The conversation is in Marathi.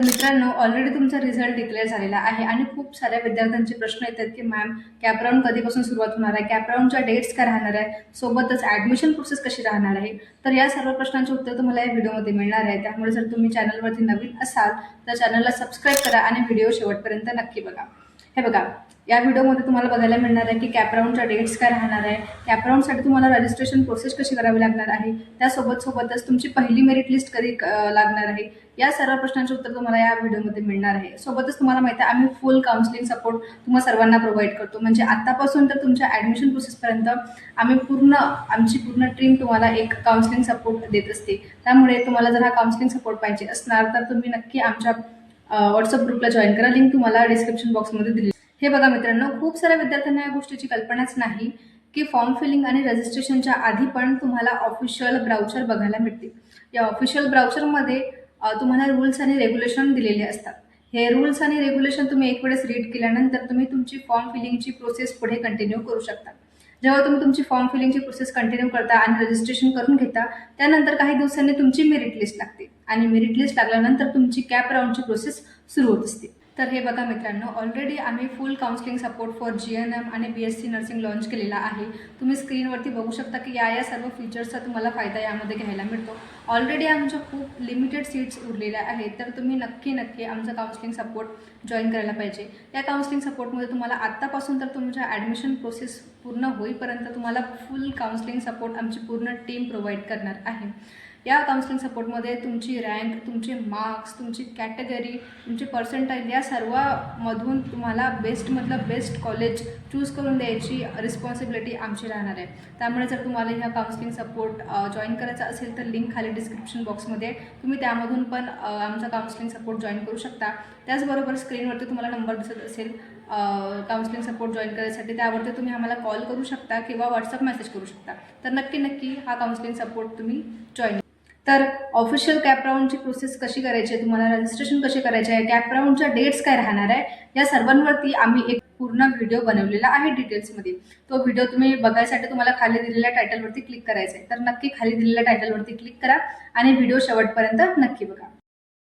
मित्रांनो, ऑलरेडी तुमचा रिझल्ट डिक्लेअर झालेला आहे आणि खूप साऱ्या विद्यार्थ्यांचे प्रश्न येतात की मॅम कॅप राऊंड कधीपासून सुरुवात होणार आहे, कॅप राऊंडच्या डेट्स काय राहणार आहे, सोबतच ऍडमिशन प्रोसेस कशी राहणार आहे. तर या सर्व प्रश्नांचे उत्तर तुम्हाला या व्हिडिओमध्ये मिळणार आहे. त्यामुळे जर तुम्ही चॅनलवरती नवीन असाल तर चॅनलला सबस्क्राईब करा आणि व्हिडिओ शेवटपर्यंत नक्की बघा. हे बघा, या व्हिडिओमध्ये तुम्हाला बघायला मिळणार आहे की कॅप राऊंडच्या डेट्स काय राहणार आहे, कॅप राऊंडसाठी तुम्हाला रजिस्ट्रेशन प्रोसेस कशी करावी लागणार आहे, त्यासोबतच तुमची पहिली मेरिट लिस्ट कधी लागणार आहे. या सर्व प्रश्नांचे उत्तर तुम्हाला या व्हिडिओमध्ये मिळणार आहे. सोबतच तुम्हाला माहिती आहे आम्ही फुल काउन्सिलिंग सपोर्ट तुम्हाला सर्वांना प्रोव्हाइड करतो. म्हणजे आतापासून तर तुमच्या ऍडमिशन प्रोसेसपर्यंत आम्ही आमची पूर्ण टीम तुम्हाला एक काउन्सिलिंग सपोर्ट देत असते. त्यामुळे तुम्हाला जर हा काउन्सिलिंग सपोर्ट पाहिजे असणार तर तुम्ही नक्की आमच्या व्हॉट्सअप ग्रुपला जॉईन करा. लिंक तुम्हाला डिस्क्रिप्शन बॉक्समध्ये दिली. हे बघा मित्रांनो, खूप साऱ्या विद्यार्थ्यांना या गोष्टीची कल्पनाच नाही की फॉर्म फिलिंग आणि रजिस्ट्रेशनच्या आधी पण तुम्हाला ऑफिशियल ब्राउचर बघायला मिळते. या ऑफिशियल ब्राउचरमध्ये तुम्हाला रूल्स आणि रेग्युलेशन दिलेले असतात. हे रूल्स आणि रेग्युलेशन तुम्ही एक वेळेस रीड केल्यानंतर तुम्ही तुमची फॉर्म फिलिंगची प्रोसेस पुढे कंटिन्यू करू शकता. जेव्हा तुम्ही तुमची फॉर्म फिलिंगची प्रोसेस कंटिन्यू करता आणि रजिस्ट्रेशन करून घेता, त्यानंतर काही दिवसांनी तुमची मेरिट लिस्ट लागते आणि मेरिट लिस्ट लागल्यानंतर तुमची कॅप राऊंडची प्रोसेस सुरू होत असते. तर हे बघा मित्रांनो, ऑलरेडी आम्ही फुल काउन्सिलिंग सपोर्ट फॉर GNM आणि BSc नर्सिंग लॉन्च केलेला आहे. तुम्ही स्क्रीनवरती बघू शकता की या सर्व फीचर्सचा तुम्हाला फायदा यामध्ये घ्यायला मिळतो. ऑलरेडी आमच्या खूप लिमिटेड सीट्स उरलेल्या आहेत, तर तुम्ही नक्की आमचं काउन्सिलिंग सपोर्ट जॉईन करायला पाहिजे. या काउन्सिलिंग सपोर्टमध्ये तुम्हाला आत्तापासून तर तुमच्या ॲडमिशन प्रोसेस पूर्ण होईपर्यंत तुम्हाला फुल काउन्सिलिंग सपोर्ट आमची पूर्ण टीम प्रोव्हाइड करणार आहे. या काउन्सिलिंग सपोर्टमध्ये तुमची रँक, तुमचे मार्क्स, तुमची कॅटेगरी, तुमचे पर्सेंटाईल या सर्वमधून तुम्हाला बेस्टमधलं बेस्ट कॉलेज चूज करून द्यायची रिस्पॉन्सिबिलिटी आमची राहणार आहे. त्यामुळे जर तुम्हाला ह्या काउन्सिलिंग सपोर्ट जॉईन करायचा असेल तर लिंक खाली डिस्क्रिप्शन बॉक्समध्ये तुम्ही त्यामधून पण आमचा काउन्सिलिंग सपोर्ट जॉईन करू शकता. त्याचबरोबर स्क्रीनवरती तुम्हाला नंबर दिसत असेल काउन्सिलिंग सपोर्ट जॉईन करायसाठी, त्यावरती तुम्ही आम्हाला कॉल करू शकता किंवा व्हॉट्सअप मेसेज करू शकता. तर नक्की हा काउन्सिलिंग सपोर्ट तुम्ही जॉईन. तर ऑफिशियल कॅप राऊंडची प्रोसेस कशी करायची आहे, तुम्हाला रजिस्ट्रेशन कसे करायचे आहे, कॅप राऊंडच्या डेट्स काय राहणार आहे, या सर्वांवरती आम्ही एक पूर्ण व्हिडिओ बनवलेला आहे डिटेल्समध्ये. तो व्हिडिओ तुम्ही बघायसाठी तुम्हाला खाली दिलेल्या टायटलवरती क्लिक करायचं आहे. तर नक्की खाली दिलेल्या टायटलवरती क्लिक करा आणि व्हिडिओ शेवटपर्यंत नक्की बघा.